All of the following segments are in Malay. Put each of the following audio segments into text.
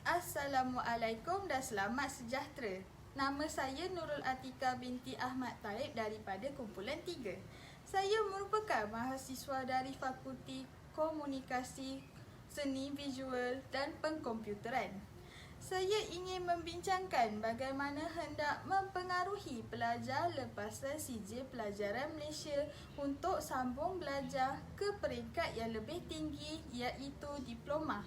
Assalamualaikum dan selamat sejahtera. Nama saya Nurul Atika binti Ahmad Taib daripada kumpulan 3. Saya merupakan mahasiswa dari Fakulti Komunikasi, Seni Visual dan Pengkomputeran. Saya ingin membincangkan bagaimana hendak mempengaruhi pelajar lepasan CJ Pelajaran Malaysia untuk sambung belajar ke peringkat yang lebih tinggi iaitu diploma.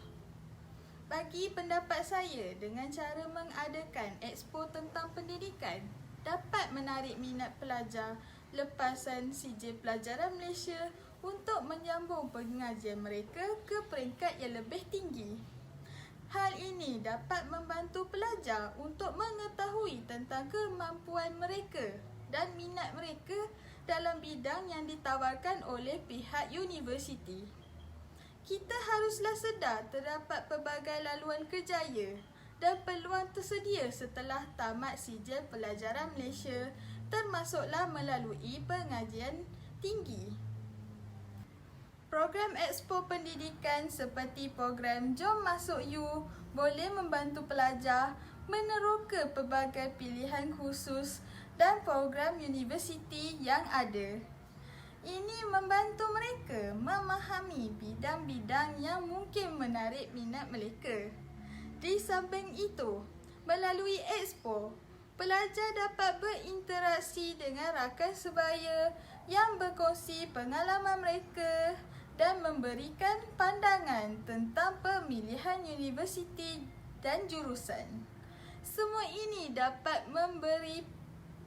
Bagi pendapat saya, dengan cara mengadakan expo tentang pendidikan dapat menarik minat pelajar lepasan CJ Pelajaran Malaysia untuk menyambung pengajian mereka ke peringkat yang lebih tinggi. Hal ini dapat membantu pelajar untuk mengetahui tentang kemampuan mereka dan minat mereka dalam bidang yang ditawarkan oleh pihak universiti. Kita haruslah sedar terdapat pelbagai laluan kerjaya dan peluang tersedia setelah tamat CJ Pelajaran Malaysia, termasuklah melalui pengajian tinggi. Program Expo Pendidikan seperti program Jom Masuk U boleh membantu pelajar meneroka pelbagai pilihan khusus dan program universiti yang ada. Ini membantu mereka memahami bidang-bidang yang mungkin menarik minat mereka. Di samping itu, melalui Expo, pelajar dapat berinteraksi dengan rakan sebaya yang berkongsi pengalaman mereka dan memberikan pandangan tentang pemilihan universiti dan jurusan. Semua ini dapat memberi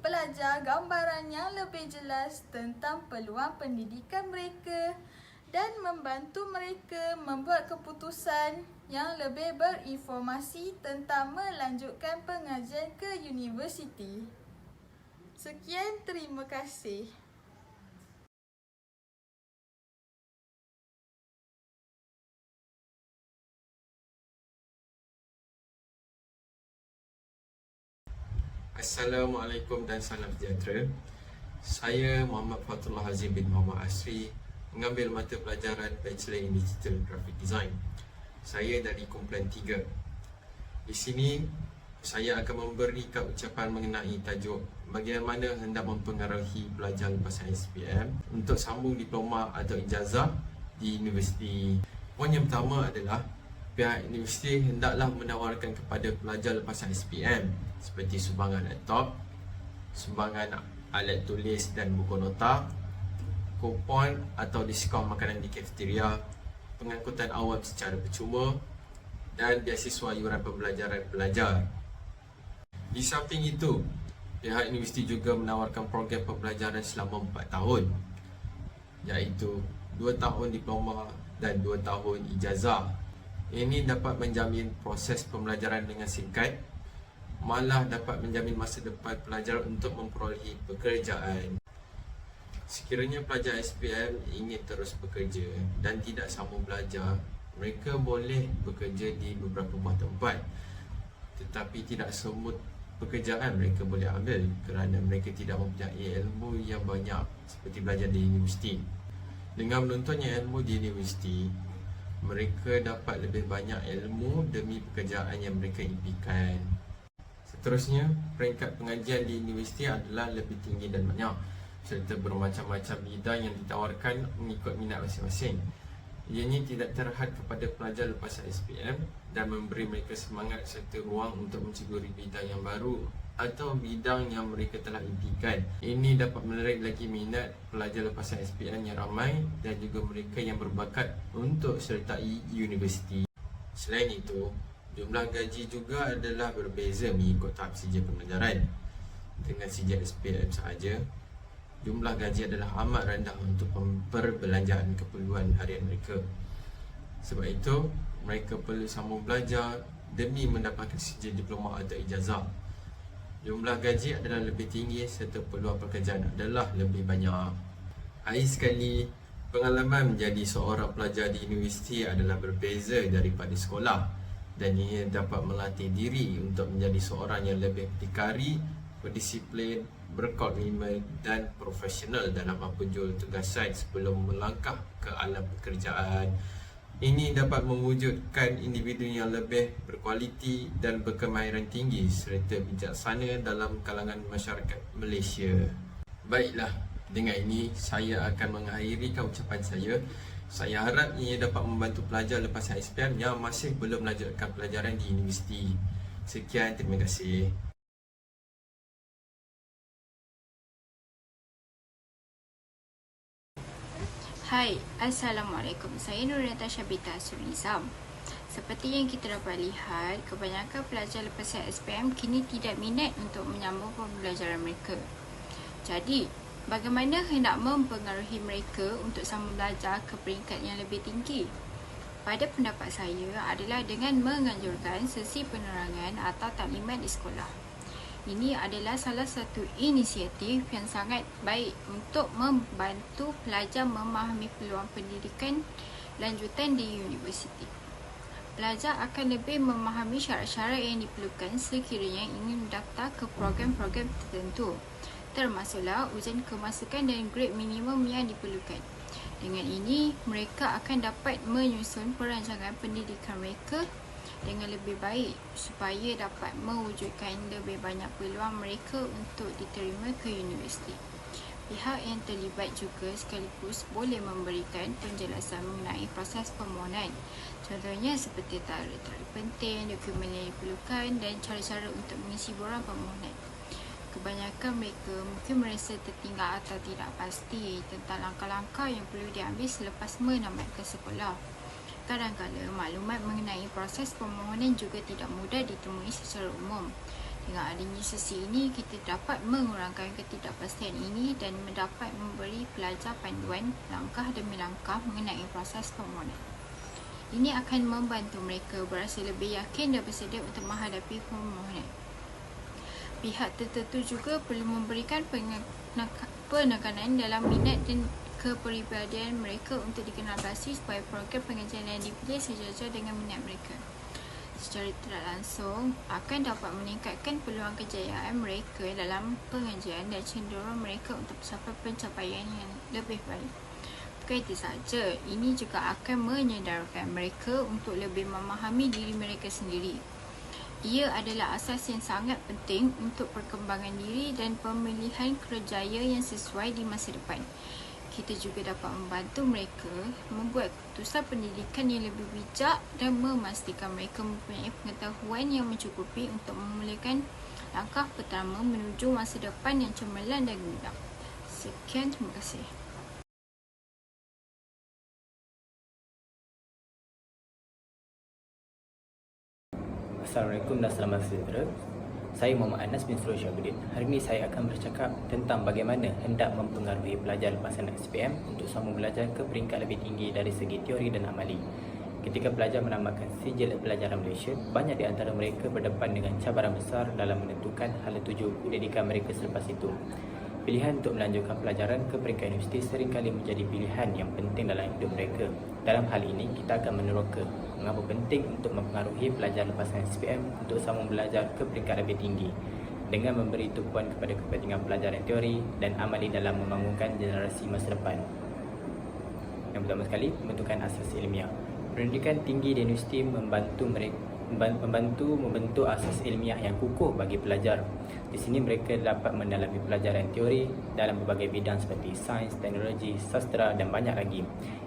pelajar gambaran yang lebih jelas tentang peluang pendidikan mereka dan membantu mereka membuat keputusan yang lebih berinformasi tentang melanjutkan pengajian ke universiti. Sekian, terima kasih. Assalamualaikum dan salam sejahtera. Saya Muhammad Fatullah Hazim bin Muhammad Asri, mengambil mata pelajaran Bachelor in Digital Graphic Design. Saya dari kumpulan 3. Di sini saya akan memberikan ucapan mengenai tajuk bagaimana hendak mempengaruhi pelajar lepasan SPM untuk sambung diploma atau ijazah di universiti. Poin yang pertama adalah pihak universiti hendaklah menawarkan kepada pelajar lepasan SPM seperti sumbangan laptop, sumbangan alat tulis dan buku nota, kupon atau diskaun makanan di kafeteria, pengangkutan awam secara percuma dan beasiswa iuran pembelajaran pelajar. Di samping itu, pihak universiti juga menawarkan program pembelajaran selama 4 tahun, iaitu 2 tahun diploma dan 2 tahun ijazah. Ini dapat menjamin proses pembelajaran dengan singkat, malah dapat menjamin masa depan pelajar untuk memperolehi pekerjaan. Sekiranya pelajar SPM ingin terus bekerja dan tidak sambung belajar, mereka boleh bekerja di beberapa buah tempat. Tetapi tidak semua pekerjaan mereka boleh ambil kerana mereka tidak mempunyai ilmu yang banyak seperti belajar di universiti. Dengan menuntutnya ilmu di universiti, mereka dapat lebih banyak ilmu demi pekerjaan yang mereka impikan. Seterusnya, peringkat pengajian di universiti adalah lebih tinggi dan banyak serta bermacam-macam bidang yang ditawarkan mengikut minat masing-masing. Ianya tidak terhad kepada pelajar lepasan SPM dan memberi mereka semangat serta ruang untuk menceburi bidang yang baru atau bidang yang mereka telah impikan. Ini dapat menarik lagi minat pelajar lepasan SPM yang ramai dan juga mereka yang berbakat untuk sertai universiti. Selain itu, jumlah gaji juga adalah berbeza mengikut tahap CJ pembelajaran. Dengan CJ SPM sahaja, jumlah gaji adalah amat rendah untuk perbelanjaan keperluan harian mereka. Sebab itu, mereka perlu sambung belajar demi mendapatkan CJ diploma atau ijazah. Jumlah gaji adalah lebih tinggi serta peluang pekerjaan adalah lebih banyak. Akhir sekali, pengalaman menjadi seorang pelajar di universiti adalah berbeza daripada sekolah dan ia dapat melatih diri untuk menjadi seorang yang lebih berdikari, berdisiplin, berkomitmen dan profesional dalam apa jua tugasan sebelum melangkah ke alam pekerjaan. Ini dapat mewujudkan individu yang lebih berkualiti dan berkemahiran tinggi serta bijaksana dalam kalangan masyarakat Malaysia. Baiklah, dengan ini saya akan mengakhirikan ucapan saya. Saya harap ia dapat membantu pelajar lepas SPM yang masih belum melanjutkan pelajaran di universiti. Sekian, terima kasih. Hai, Assalamualaikum. Saya Nurita Syabita Surizam. Seperti yang kita dapat lihat, kebanyakan pelajar lepas SPM kini tidak minat untuk menyambung pembelajaran mereka. Jadi, bagaimana hendak mempengaruhi mereka untuk sambung belajar ke peringkat yang lebih tinggi? Pada pendapat saya adalah dengan menganjurkan sesi penerangan atau taklimat di sekolah. Ini adalah salah satu inisiatif yang sangat baik untuk membantu pelajar memahami peluang pendidikan lanjutan di universiti. Pelajar akan lebih memahami syarat-syarat yang diperlukan sekiranya ingin mendaftar ke program-program tertentu, termasuklah ujian kemasukan dan grade minimum yang diperlukan. Dengan ini, mereka akan dapat menyusun perancangan pendidikan mereka dengan lebih baik supaya dapat mewujudkan lebih banyak peluang mereka untuk diterima ke universiti. Pihak yang terlibat juga sekaligus boleh memberikan penjelasan mengenai proses permohonan. Contohnya seperti tarikh-tarikh penting, dokumen yang diperlukan dan cara-cara untuk mengisi borang permohonan. Kebanyakan mereka mungkin merasa tertinggal atau tidak pasti tentang langkah-langkah yang perlu diambil selepas menamatkan sekolah. Kadang-kadang maklumat mengenai proses permohonan juga tidak mudah ditemui secara umum. Dengan adanya sesi ini, kita dapat mengurangkan ketidakpastian ini dan dapat memberi pelajar panduan langkah demi langkah mengenai proses permohonan. Ini akan membantu mereka berasa lebih yakin dan bersedia untuk menghadapi permohonan. Pihak tertentu juga perlu memberikan penekanan dalam minat dan kepribadian mereka untuk dikenal pasti supaya program pengajian yang dipilih sejajar dengan minat mereka. Secara tidak langsung akan dapat meningkatkan peluang kejayaan mereka dalam pengajian dan cenderung mereka untuk mencapai pencapaian yang lebih baik. Bukan itu sahaja, ini juga akan menyedarkan mereka untuk lebih memahami diri mereka sendiri. Ia adalah asas yang sangat penting untuk perkembangan diri dan pemilihan kerjaya yang sesuai di masa depan. Kita juga dapat membantu mereka membuat keputusan pendidikan yang lebih bijak dan memastikan mereka mempunyai pengetahuan yang mencukupi untuk memulakan langkah pertama menuju masa depan yang cemerlang dan gemilang. Sekian, terima kasih. Assalamualaikum dan selamat sejahtera. Saya Muhammad Anas bin Surul Syabuddin. Hari ini saya akan bercakap tentang bagaimana hendak mempengaruhi pelajar lepasan SPM untuk sambung belajar ke peringkat lebih tinggi dari segi teori dan amali. Ketika pelajar menamatkan sijil pelajaran Malaysia, banyak di antara mereka berdepan dengan cabaran besar dalam menentukan hala tuju pendidikan mereka selepas itu. Pilihan untuk melanjutkan pelajaran ke peringkat universiti seringkali menjadi pilihan yang penting dalam hidup mereka. Dalam hal ini, kita akan meneroka mengapa penting untuk mempengaruhi pelajar lepasan SPM untuk sambung belajar ke peringkat lebih tinggi dengan memberi tumpuan kepada kepentingan pelajaran teori dan amali dalam membangunkan generasi masa depan. Yang pertama sekali, pembentukan asas ilmiah. Pendidikan tinggi di universiti membantu membentuk asas ilmiah yang kukuh bagi pelajar. Di sini mereka dapat mendalami pelajaran teori dalam berbagai bidang seperti sains, teknologi, sastra dan banyak lagi.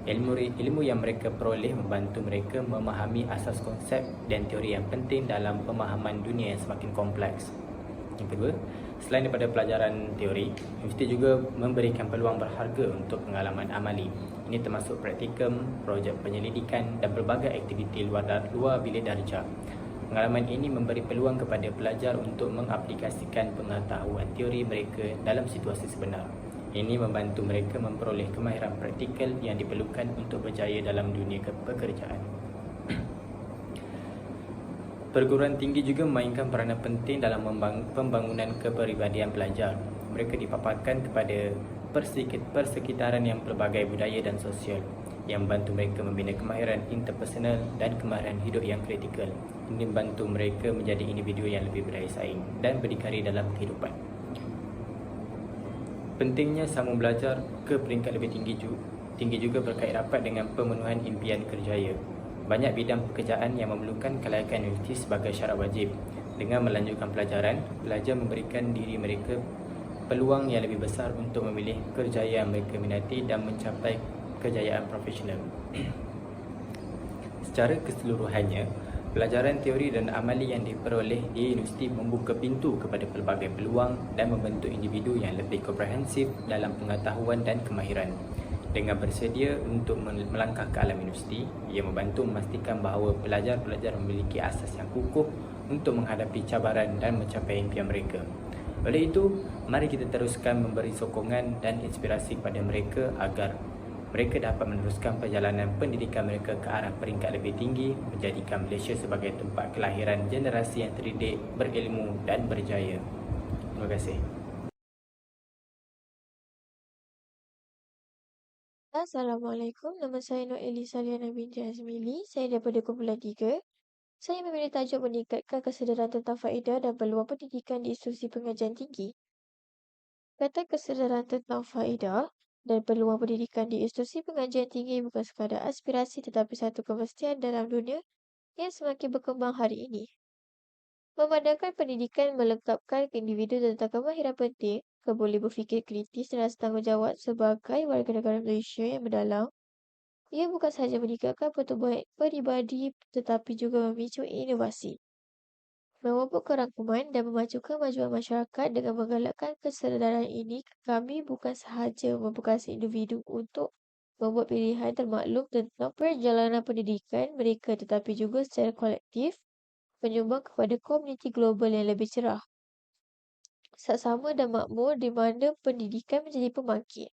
Ilmu yang mereka peroleh membantu mereka memahami asas konsep dan teori yang penting dalam pemahaman dunia yang semakin kompleks. Yang kedua, selain daripada pelajaran teori, universiti juga memberikan peluang berharga untuk pengalaman amali. Ini termasuk praktikum, projek penyelidikan dan pelbagai aktiviti luar bilik darjah. Pengalaman ini memberi peluang kepada pelajar untuk mengaplikasikan pengetahuan teori mereka dalam situasi sebenar. Ini membantu mereka memperoleh kemahiran praktikal yang diperlukan untuk berjaya dalam dunia pekerjaan. Perguruan tinggi juga memainkan peranan penting dalam pembangunan kepribadian pelajar. Mereka dipaparkan kepada persekitaran yang pelbagai budaya dan sosial yang membantu mereka membina kemahiran interpersonal dan kemahiran hidup yang kritikal. Ini membantu mereka menjadi individu yang lebih berdaya saing dan berdikari dalam kehidupan. Pentingnya sambung belajar ke peringkat lebih tinggi tinggi juga berkait rapat dengan pemenuhan impian kerjaya. Banyak bidang pekerjaan yang memerlukan kelayakan universiti sebagai syarat wajib. Dengan melanjutkan pelajaran, pelajar memberikan diri mereka peluang yang lebih besar untuk memilih kerjaya yang mereka minati dan mencapai kejayaan profesional. Secara keseluruhannya, pelajaran teori dan amali yang diperoleh di universiti membuka pintu kepada pelbagai peluang dan membentuk individu yang lebih komprehensif dalam pengetahuan dan kemahiran. Dengan bersedia untuk melangkah ke alam universiti, ia membantu memastikan bahawa pelajar-pelajar memiliki asas yang kukuh untuk menghadapi cabaran dan mencapai impian mereka. Oleh itu, mari kita teruskan memberi sokongan dan inspirasi kepada mereka agar mereka dapat meneruskan perjalanan pendidikan mereka ke arah peringkat lebih tinggi, menjadikan Malaysia sebagai tempat kelahiran generasi yang terdidik, berilmu dan berjaya. Terima kasih. Assalamualaikum, nama saya Nur Elisa Liana binti Azmili. Saya daripada kumpulan 3. Saya memilih tajuk meningkatkan kesedaran tentang faedah dan peluang pendidikan di institusi pengajian tinggi. Kata kesedaran tentang faedah dan peluang pendidikan di institusi pengajian tinggi bukan sekadar aspirasi tetapi satu kemestian dalam dunia yang semakin berkembang hari ini. Memandangkan pendidikan melengkapkan individu tentang kemahiran penting, boleh berfikir kritis dan rasa tanggungjawab sebagai warga negara Malaysia yang mendalam. Ia bukan sahaja meningkatkan pertumbuhan peribadi tetapi juga memicu inovasi, memupuk kerangkuman dan memajukan kemajuan masyarakat. Dengan menggalakkan kesedaran ini, kami bukan sahaja memperkasa individu untuk membuat pilihan termaklum tentang perjalanan pendidikan mereka tetapi juga secara kolektif menyumbang kepada komuniti global yang lebih cerah, saksama dan makmur di mana pendidikan menjadi pembangkit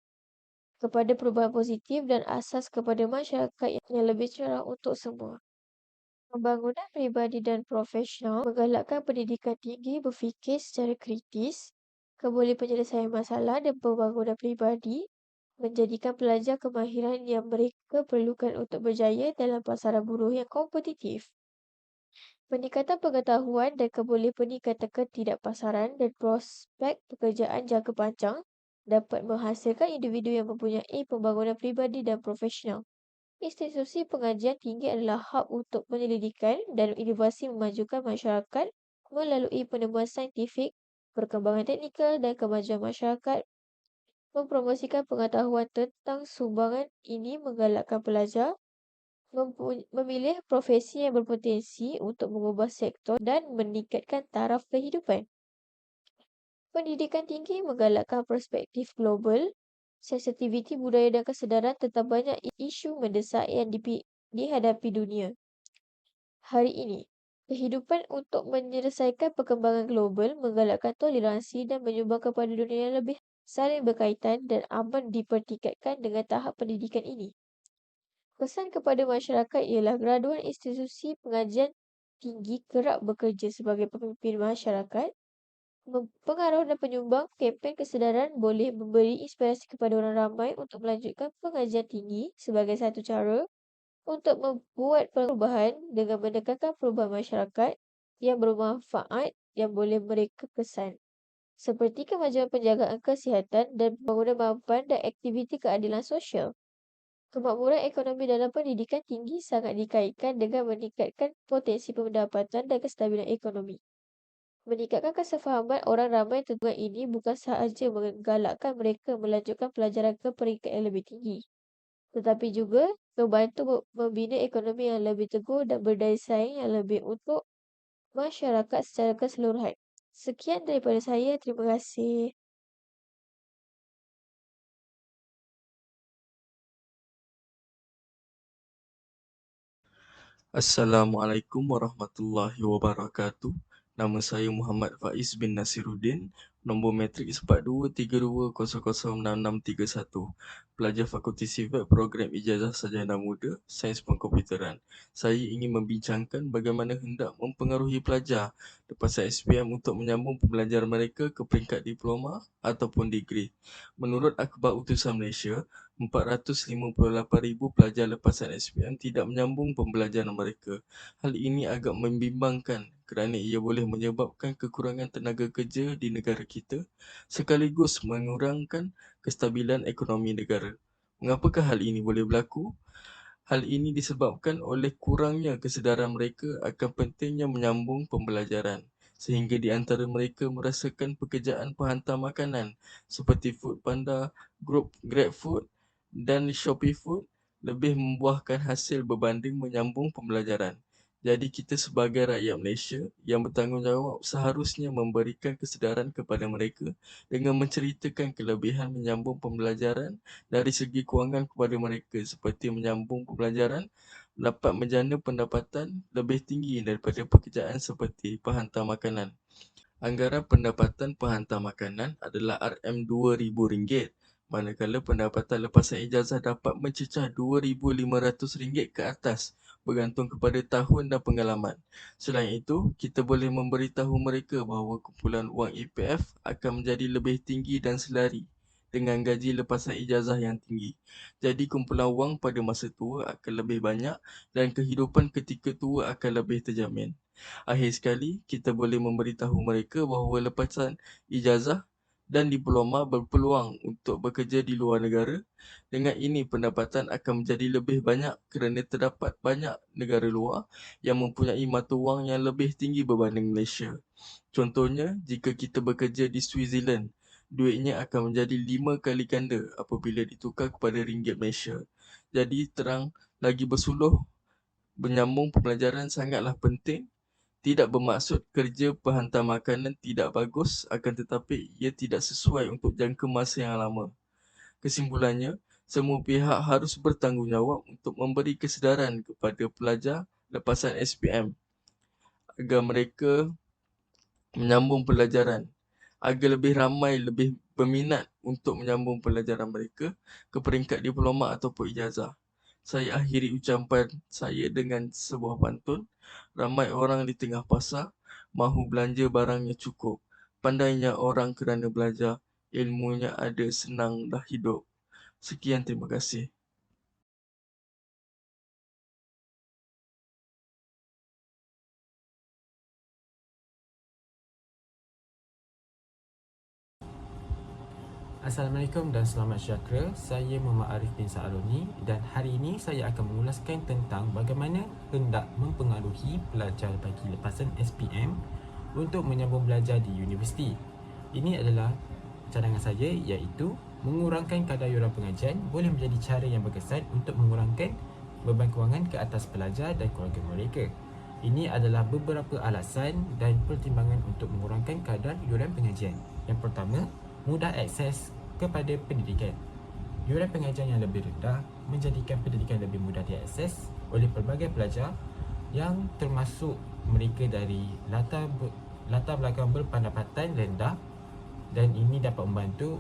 kepada perubahan positif dan asas kepada masyarakat yang lebih cerah untuk semua. Pembangunan peribadi dan profesional menggalakkan pendidikan tinggi berfikir secara kritis, boleh penyelesaian masalah dan pembangunan peribadi, menjadikan pelajar kemahiran yang mereka perlukan untuk berjaya dalam pasaran buruh yang kompetitif. Peningkatan pengetahuan dan peningkatan ketidakpasaran dan prospek pekerjaan jangka panjang dapat menghasilkan individu yang mempunyai pembangunan peribadi dan profesional. Institusi pengajian tinggi adalah hub untuk penyelidikan dan inovasi memajukan masyarakat melalui penemuan saintifik, perkembangan teknikal dan kemajuan masyarakat. Mempromosikan pengetahuan tentang sumbangan ini menggalakkan pelajar memilih profesi yang berpotensi untuk mengubah sektor dan meningkatkan taraf kehidupan. Pendidikan tinggi menggalakkan perspektif global, sensitiviti budaya dan kesedaran tentang banyak isu mendesak yang dihadapi dunia. Hari ini, kehidupan untuk menyelesaikan perkembangan global menggalakkan toleransi dan menyumbang kepada dunia yang lebih saling berkaitan dan aman dipertingkatkan dengan tahap pendidikan ini. Pesan kepada masyarakat ialah graduan institusi pengajian tinggi kerap bekerja sebagai pemimpin masyarakat. Pengaruh dan penyumbang kempen kesedaran boleh memberi inspirasi kepada orang ramai untuk melanjutkan pengajian tinggi sebagai satu cara untuk membuat perubahan dengan menekankan perubahan masyarakat yang bermanfaat yang boleh mereka kesan, seperti kemajuan penjagaan kesihatan dan pembangunan mampan dan aktiviti keadilan sosial. Kemakmuran ekonomi dalam pendidikan tinggi sangat dikaitkan dengan meningkatkan potensi pendapatan dan kestabilan ekonomi. Meningkatkan kesefahaman orang ramai tentang ini bukan sahaja menggalakkan mereka melanjutkan pelajaran ke peringkat yang lebih tinggi, tetapi juga membantu membina ekonomi yang lebih teguh dan berdaya saing yang lebih untuk masyarakat secara keseluruhan. Sekian daripada saya. Terima kasih. Assalamualaikum warahmatullahi wabarakatuh. Nama saya Muhammad Faiz bin Nasiruddin, nombor matrik 4232006631. Pelajar Fakulti Sivil Program Ijazah Sarjana Muda Sains Pengkomputeran. Saya ingin membincangkan bagaimana hendak mempengaruhi pelajar lepasan SPM untuk menyambung pembelajaran mereka ke peringkat diploma ataupun degree. Menurut Akhbar Utusan Malaysia, 458,000 pelajar lepasan SPM tidak menyambung pembelajaran mereka. Hal ini agak membimbangkan kerana ia boleh menyebabkan kekurangan tenaga kerja di negara kita sekaligus mengurangkan kestabilan ekonomi negara. Mengapakah hal ini boleh berlaku? Hal ini disebabkan oleh kurangnya kesedaran mereka akan pentingnya menyambung pembelajaran, sehingga di antara mereka merasakan pekerjaan penghantar makanan seperti Foodpanda, GrabFood dan Shopee Food lebih membuahkan hasil berbanding menyambung pembelajaran. Jadi kita sebagai rakyat Malaysia yang bertanggungjawab seharusnya memberikan kesedaran kepada mereka dengan menceritakan kelebihan menyambung pembelajaran dari segi kewangan kepada mereka, seperti menyambung pembelajaran dapat menjana pendapatan lebih tinggi daripada pekerjaan seperti penghantar makanan. Anggaran pendapatan penghantar makanan adalah RM2,000, manakala pendapatan lepasan ijazah dapat mencecah RM2,500 ke atas bergantung kepada tahun dan pengalaman. Selain itu, kita boleh memberitahu mereka bahawa kumpulan wang EPF akan menjadi lebih tinggi dan selari dengan gaji lepasan ijazah yang tinggi. Jadi kumpulan wang pada masa tua akan lebih banyak dan kehidupan ketika tua akan lebih terjamin. Akhir sekali, kita boleh memberitahu mereka bahawa lepasan ijazah dan diploma berpeluang untuk bekerja di luar negara. Dengan ini, pendapatan akan menjadi lebih banyak kerana terdapat banyak negara luar yang mempunyai mata wang yang lebih tinggi berbanding Malaysia. Contohnya, jika kita bekerja di Switzerland, duitnya akan menjadi 5 kali ganda apabila ditukar kepada ringgit Malaysia. Jadi, terang lagi bersuluh, menyambung pembelajaran sangatlah penting. Tidak bermaksud kerja penghantar makanan tidak bagus, akan tetapi ia tidak sesuai untuk jangka masa yang lama. Kesimpulannya, semua pihak harus bertanggungjawab untuk memberi kesedaran kepada pelajar lepasan SPM agar mereka menyambung pelajaran, agar lebih ramai lebih berminat untuk menyambung pelajaran mereka ke peringkat diploma ataupun ijazah. Saya akhiri ucapan saya dengan sebuah pantun. Ramai orang di tengah pasar, mahu belanja barangnya cukup. Pandainya orang kerana belajar, ilmunya ada, senanglah hidup. Sekian, terima kasih. Assalamualaikum dan selamat sejahtera. Saya Muhammad Arif bin Sa'aloni dan hari ini saya akan mengulaskan tentang bagaimana hendak mempengaruhi pelajar bagi lepasan SPM untuk menyambung belajar di universiti. Ini adalah cadangan saya, iaitu mengurangkan kadar yuran pengajian boleh menjadi cara yang berkesan untuk mengurangkan beban kewangan ke atas pelajar dan keluarga mereka. Ini adalah beberapa alasan dan pertimbangan untuk mengurangkan kadar yuran pengajian. Yang pertama, mudah akses kepada pendidikan. Yuran pengajian yang lebih rendah menjadikan pendidikan lebih mudah diakses oleh pelbagai pelajar yang termasuk mereka dari latar belakang berpendapatan rendah, dan ini dapat membantu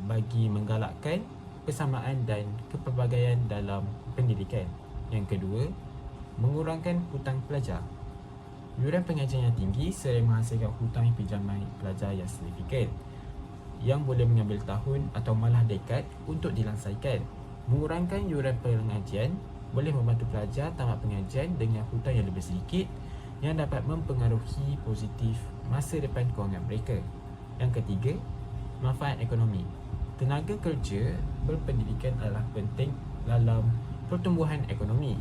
bagi menggalakkan persamaan dan kepelbagaian dalam pendidikan. Yang kedua, mengurangkan hutang pelajar. Yuran pengajian yang tinggi sering menghasilkan hutang pinjaman pelajar yang signifikan, yang boleh mengambil tahun atau malah dekad untuk dilansaikan. Mengurangkan yuran pengajian boleh membantu pelajar tamat pengajian dengan hutang yang lebih sedikit, yang dapat mempengaruhi positif masa depan kewangan mereka. Yang ketiga, manfaat ekonomi. Tenaga kerja berpendidikan adalah penting dalam pertumbuhan ekonomi.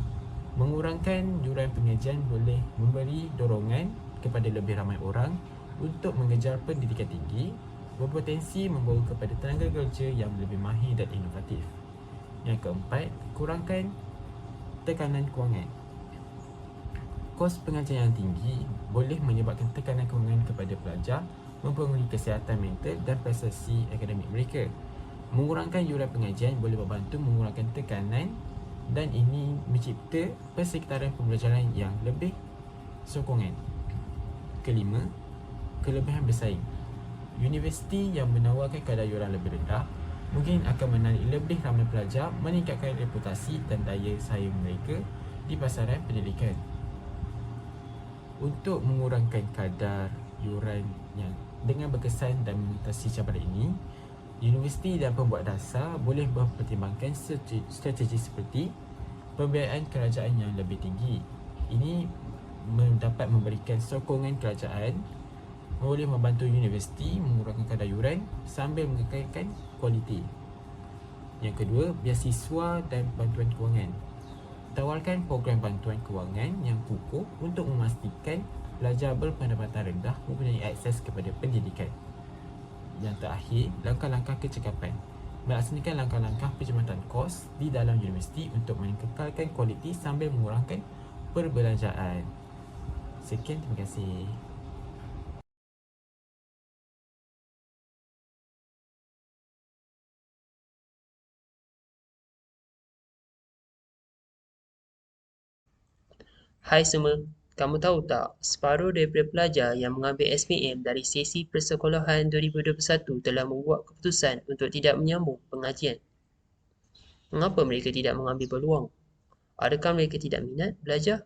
Mengurangkan yuran pengajian boleh memberi dorongan kepada lebih ramai orang untuk mengejar pendidikan tinggi, berpotensi membawa kepada tenaga kerja yang lebih mahir dan inovatif. Yang keempat, kurangkan tekanan kewangan. Kos pengajian yang tinggi boleh menyebabkan tekanan kewangan kepada pelajar, mempengaruhi kesihatan mental dan prestasi akademik mereka. Mengurangkan yuran pengajian boleh membantu mengurangkan tekanan, dan ini mencipta persekitaran pembelajaran yang lebih sokongan. Kelima, kelebihan bersaing. Universiti yang menawarkan kadar yuran lebih rendah mungkin akan menarik lebih ramai pelajar, meningkatkan reputasi dan daya saing mereka di pasaran pendidikan. Untuk mengurangkan kadar yuran yang dengan berkesan dan mengatasi cabaran ini, universiti dan pembuat dasar boleh mempertimbangkan strategi seperti pembiayaan kerajaan yang lebih tinggi. Ini dapat memberikan sokongan kerajaan, boleh membantu universiti mengurangkan kadar yuran sambil mengekalkan kualiti. Yang kedua, beasiswa dan bantuan kewangan. Tawarkan program bantuan kewangan yang kukuh untuk memastikan pelajar berpendapatan rendah mempunyai akses kepada pendidikan. Yang terakhir, langkah-langkah kecekapan. Melaksanakan langkah-langkah perkhidmatan kos di dalam universiti untuk mengekalkan kualiti sambil mengurangkan perbelanjaan. Sekian, terima kasih. Hai semua, kamu tahu tak, separuh daripada pelajar yang mengambil SPM dari sesi persekolahan 2021 telah membuat keputusan untuk tidak menyambung pengajian. Mengapa mereka tidak mengambil peluang? Adakah mereka tidak minat belajar?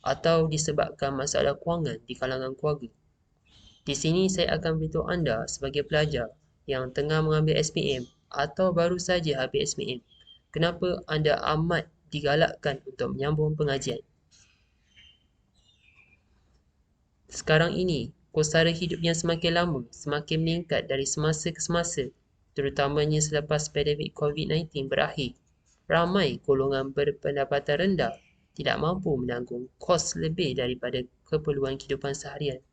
Atau disebabkan masalah kewangan di kalangan keluarga? Di sini saya akan beritahu anda sebagai pelajar yang tengah mengambil SPM atau baru saja habis SPM, kenapa anda amat digalakkan untuk menyambung pengajian. Sekarang ini, kos sara hidup yang semakin lama semakin meningkat dari semasa ke semasa, terutamanya selepas pandemik COVID-19 berakhir. Ramai golongan berpendapatan rendah tidak mampu menanggung kos lebih daripada keperluan kehidupan seharian.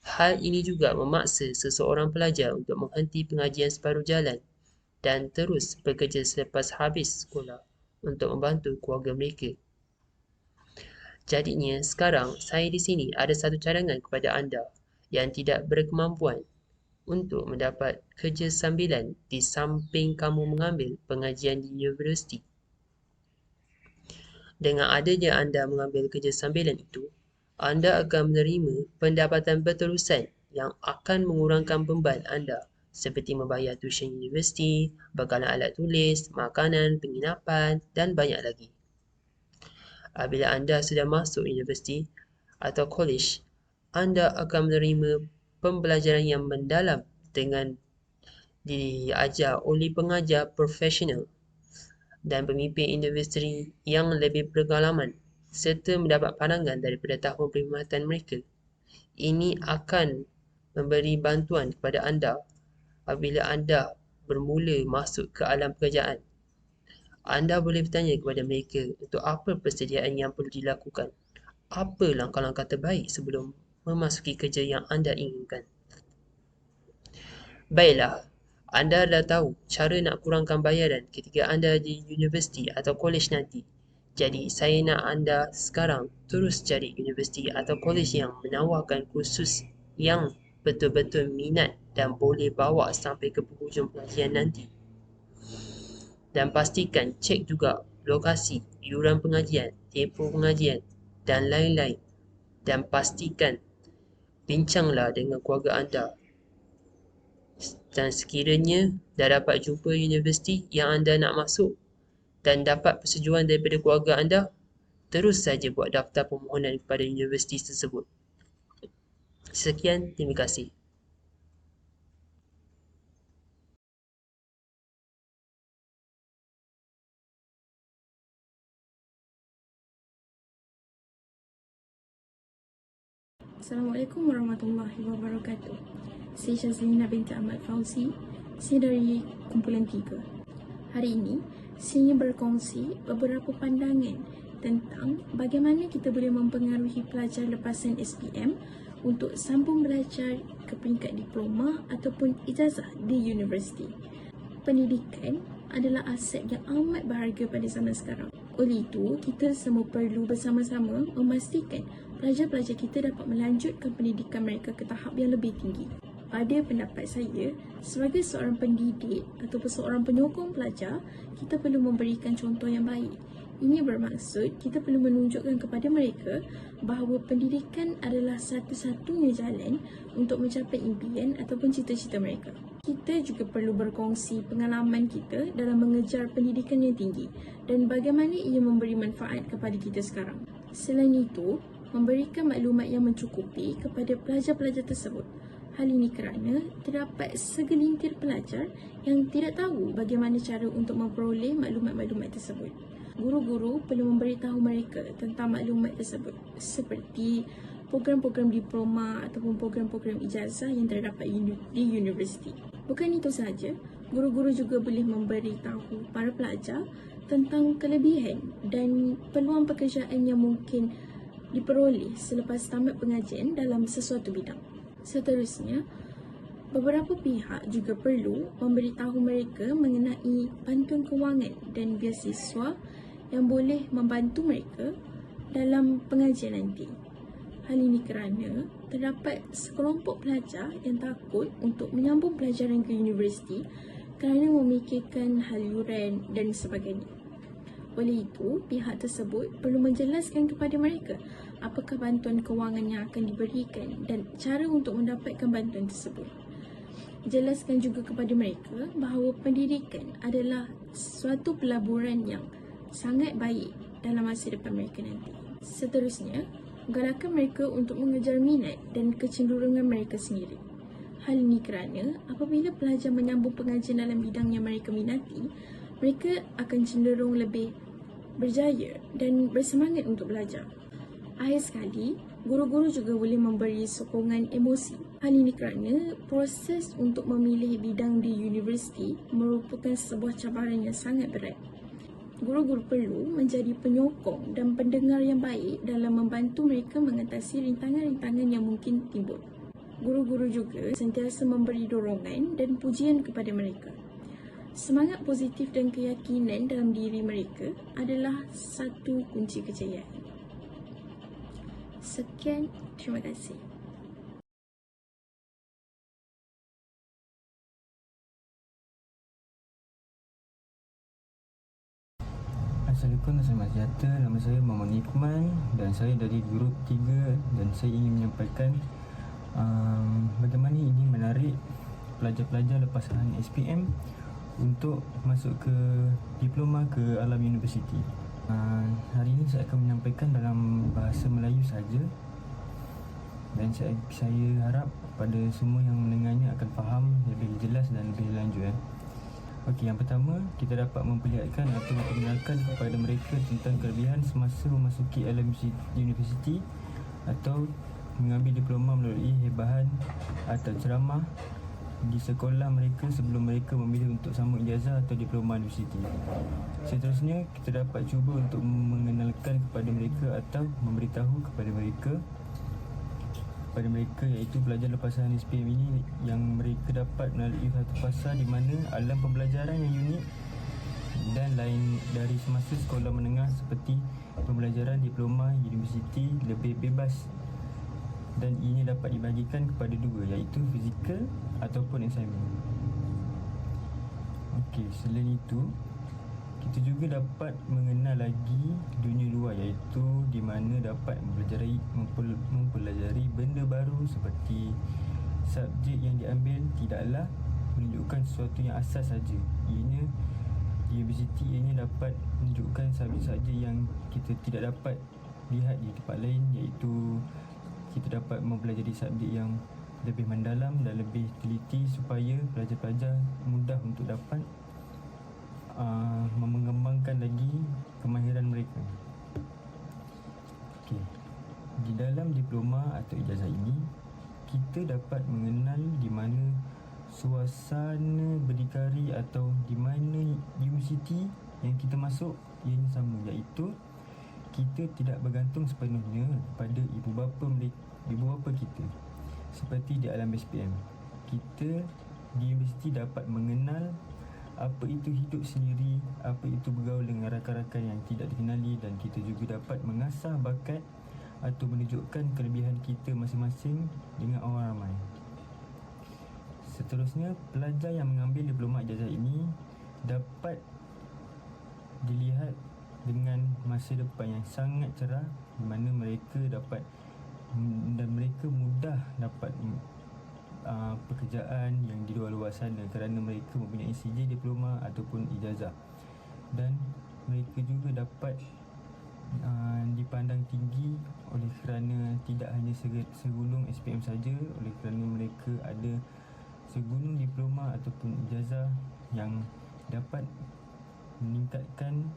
Hal ini juga memaksa seseorang pelajar untuk menghenti pengajian separuh jalan dan terus bekerja selepas habis sekolah untuk membantu keluarga mereka. Jadinya, sekarang saya di sini ada satu cadangan kepada anda yang tidak berkemampuan untuk mendapat kerja sambilan di samping kamu mengambil pengajian di universiti. Dengan adanya anda mengambil kerja sambilan itu, anda akan menerima pendapatan berterusan yang akan mengurangkan beban anda seperti membayar tuition universiti, bekalan alat tulis, makanan, penginapan dan banyak lagi. Apabila anda sudah masuk universiti atau college, anda akan menerima pembelajaran yang mendalam dengan diajar oleh pengajar profesional dan pemimpin universiti yang lebih berpengalaman serta mendapat pandangan daripada tahun perkhidmatan mereka. Ini akan memberi bantuan kepada anda apabila anda bermula masuk ke alam pekerjaan. Anda boleh bertanya kepada mereka untuk apa persediaan yang perlu dilakukan. Apa langkah-langkah terbaik sebelum memasuki kerja yang anda inginkan. Baiklah, anda dah tahu cara nak kurangkan bayaran ketika anda di universiti atau kolej nanti. Jadi, saya nak anda sekarang terus cari universiti atau kolej yang menawarkan kursus yang betul-betul minat dan boleh bawa sampai ke penghujung pengajian nanti. Dan pastikan cek juga lokasi, iuran pengajian, tempoh pengajian dan lain-lain. Dan pastikan bincanglah dengan keluarga anda. Dan sekiranya dah dapat jumpa universiti yang anda nak masuk dan dapat persetujuan daripada keluarga anda, terus saja buat daftar permohonan kepada universiti tersebut. Sekian, terima kasih. Assalamualaikum warahmatullahi wabarakatuh. Saya Syazlina binti Ahmad Fauzi. Saya dari kumpulan 3. Hari ini, saya ingin berkongsi beberapa pandangan tentang bagaimana kita boleh mempengaruhi pelajar lepasan SPM untuk sambung belajar ke peringkat diploma ataupun ijazah di universiti. Pendidikan adalah aset yang amat berharga pada zaman sekarang. Oleh itu, kita semua perlu bersama-sama memastikan pelajar-pelajar kita dapat melanjutkan pendidikan mereka ke tahap yang lebih tinggi. Pada pendapat saya, sebagai seorang pendidik ataupun seorang penyokong pelajar, kita perlu memberikan contoh yang baik. Ini bermaksud kita perlu menunjukkan kepada mereka bahawa pendidikan adalah satu-satunya jalan untuk mencapai impian ataupun cita-cita mereka. Kita juga perlu berkongsi pengalaman kita dalam mengejar pendidikan yang tinggi dan bagaimana ia memberi manfaat kepada kita sekarang. Selain itu, memberikan maklumat yang mencukupi kepada pelajar-pelajar tersebut. Hal ini kerana terdapat segelintir pelajar yang tidak tahu bagaimana cara untuk memperoleh maklumat-maklumat tersebut. Guru-guru perlu memberitahu mereka tentang maklumat tersebut seperti program-program diploma ataupun program-program ijazah yang terdapat di universiti. Bukan itu sahaja, Guru-guru juga boleh memberitahu para pelajar tentang kelebihan dan peluang pekerjaan yang mungkin diperoleh selepas tamat pengajian dalam sesuatu bidang. Seterusnya, beberapa pihak juga perlu memberitahu mereka mengenai bantuan kewangan dan beasiswa yang boleh membantu mereka dalam pengajian nanti. Hal ini kerana terdapat sekelompok pelajar yang takut untuk menyambung pelajaran ke universiti kerana memikirkan hal yuran dan sebagainya. Oleh itu, pihak tersebut perlu menjelaskan kepada mereka apakah bantuan kewangan yang akan diberikan dan cara untuk mendapatkan bantuan tersebut. Jelaskan juga kepada mereka bahawa pendidikan adalah suatu pelaburan yang sangat baik dalam masa depan mereka nanti. Seterusnya, galakkan mereka untuk mengejar minat dan kecenderungan mereka sendiri. Hal ini kerana apabila pelajar menyambung pengajian dalam bidang yang mereka minati, mereka akan cenderung lebih berjaya dan bersemangat untuk belajar. Akhir sekali, guru-guru juga boleh memberi sokongan emosi. Hal ini kerana proses untuk memilih bidang di universiti merupakan sebuah cabaran yang sangat berat. Guru-guru perlu menjadi penyokong dan pendengar yang baik dalam membantu mereka mengatasi rintangan-rintangan yang mungkin timbul. Guru-guru juga sentiasa memberi dorongan dan pujian kepada mereka. Semangat positif dan keyakinan dalam diri mereka adalah satu kunci kejayaan. Sekian, terima kasih. Assalamualaikum, selamat sejahtera. Nama saya Muhammad Nikman dan saya dari grup 3 dan saya ingin menyampaikan bagaimana ini menarik pelajar-pelajar lepasan SPM untuk masuk ke diploma ke alam universiti. Hari ini saya akan menyampaikan dalam bahasa Melayu saja dan saya harap pada semua yang mendengarnya akan faham lebih jelas dan lebih lanjut. Okey, yang pertama, kita dapat memperlihatkan atau memperkenalkan kepada mereka tentang kelebihan semasa memasuki alam universiti atau mengambil diploma melalui hebahan atau ceramah di sekolah mereka sebelum mereka memilih untuk sambung ijazah atau diploma universiti. Seterusnya, kita dapat cuba untuk mengenalkan kepada mereka atau memberitahu kepada mereka iaitu pelajar lepasan SPM ini yang mereka dapat melalui satu fasa di mana alam pembelajaran yang unik dan lain dari semasa sekolah menengah seperti pembelajaran diploma universiti lebih bebas dan ini dapat dibahagikan kepada dua iaitu fizikal ataupun assignment. Okey, selain itu kita juga dapat mengenal lagi dunia luar iaitu di mana dapat mempelajari benda baru seperti subjek yang diambil tidaklah menunjukkan sesuatu yang asas saja. Ianya di universiti ianya dapat menunjukkan subjek-subjek yang kita tidak dapat lihat di tempat lain iaitu kita dapat mempelajari subjek yang lebih mendalam dan lebih teliti supaya pelajar-pelajar mudah untuk dapat mengembangkan lagi kemahiran mereka. Okey. Di dalam diploma atau ijazah ini, kita dapat mengenal di mana suasana berdikari atau di mana universiti yang kita masuk ianya sama iaitu kita tidak bergantung sepenuhnya pada ibu bapa kita. Seperti di alam SPM, kita di universiti dapat mengenal apa itu hidup sendiri, apa itu bergaul dengan rakan-rakan yang tidak dikenali dan kita juga dapat mengasah bakat atau menunjukkan kelebihan kita masing-masing dengan orang ramai. Seterusnya, pelajar yang mengambil diploma ijazah ini dapat dilihat dengan masa depan yang sangat cerah di mana mereka dapat dan mereka mudah dapat pekerjaan yang di luar sana kerana mereka mempunyai CJ diploma ataupun ijazah dan mereka juga dapat dipandang tinggi oleh kerana tidak hanya segulung SPM saja oleh kerana mereka ada segulung diploma ataupun ijazah yang dapat meningkatkan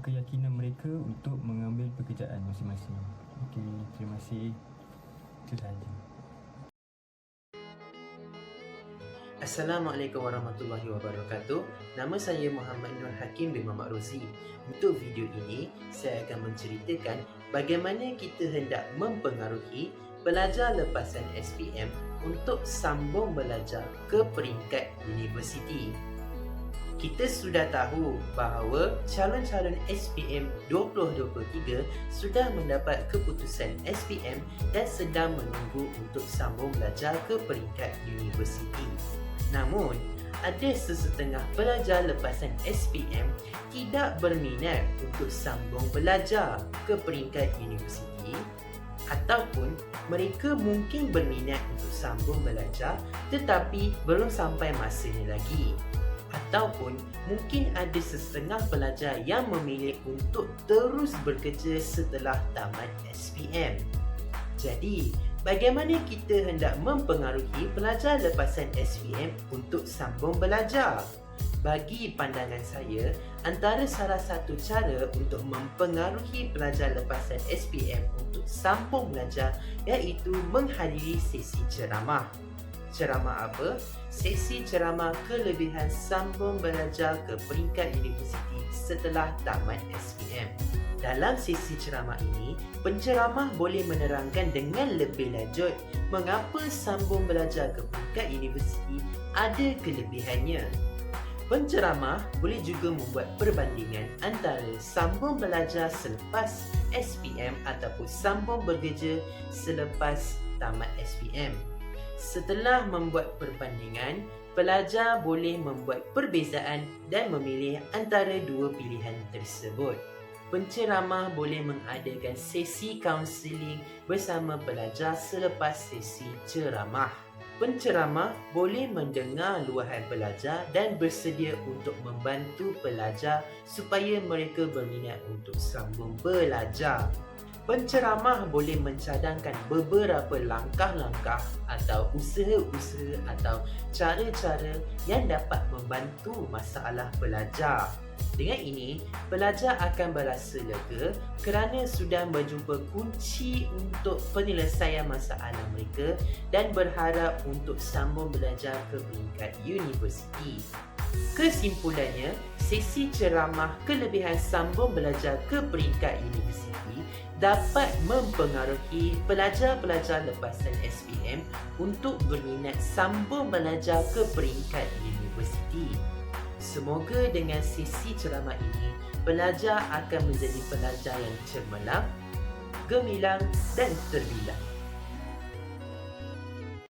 keyakinan mereka untuk mengambil pekerjaan masing-masing. Okey, terima kasih. Itu sahaja. Assalamualaikum warahmatullahi wabarakatuh. Nama saya Muhammad Nur Hakim bin Muhammad Rozi. Untuk video ini, saya akan menceritakan bagaimana kita hendak mempengaruhi pelajar lepasan SPM untuk sambung belajar ke peringkat universiti. Kita sudah tahu bahawa calon-calon SPM 2023 sudah mendapat keputusan SPM dan sedang menunggu untuk sambung belajar ke peringkat universiti. Namun, ada sesetengah pelajar lepasan SPM tidak berminat untuk sambung belajar ke peringkat universiti, ataupun mereka mungkin berminat untuk sambung belajar tetapi belum sampai masanya lagi. Ataupun mungkin ada sesetengah pelajar yang memilih untuk terus bekerja setelah tamat SPM. Jadi, bagaimana kita hendak mempengaruhi pelajar lepasan SPM untuk sambung belajar? Bagi pandangan saya, antara salah satu cara untuk mempengaruhi pelajar lepasan SPM untuk sambung belajar iaitu menghadiri sesi ceramah. Ceramah apa? Sesi ceramah kelebihan sambung belajar ke peringkat universiti setelah tamat SPM. Dalam sesi ceramah ini, penceramah boleh menerangkan dengan lebih lanjut mengapa sambung belajar ke peringkat universiti ada kelebihannya. Penceramah boleh juga membuat perbandingan antara sambung belajar selepas SPM ataupun sambung bekerja selepas tamat SPM. Setelah membuat perbandingan, pelajar boleh membuat perbezaan dan memilih antara dua pilihan tersebut. Penceramah boleh mengadakan sesi kaunseling bersama pelajar selepas sesi ceramah. Penceramah boleh mendengar luahan pelajar dan bersedia untuk membantu pelajar supaya mereka berminat untuk sambung belajar. Penceramah boleh mencadangkan beberapa langkah-langkah atau usaha-usaha atau cara-cara yang dapat membantu masalah pelajar. Dengan ini, pelajar akan berasa lega kerana sudah berjumpa kunci untuk penyelesaian masalah mereka dan berharap untuk sambung belajar ke peringkat universiti. Kesimpulannya, sesi ceramah kelebihan sambung belajar ke peringkat universiti dapat mempengaruhi pelajar-pelajar lepasan SPM untuk berminat sambung belajar ke peringkat universiti. Semoga dengan sesi ceramah ini, pelajar akan menjadi pelajar yang cemerlang, gemilang dan terbilang.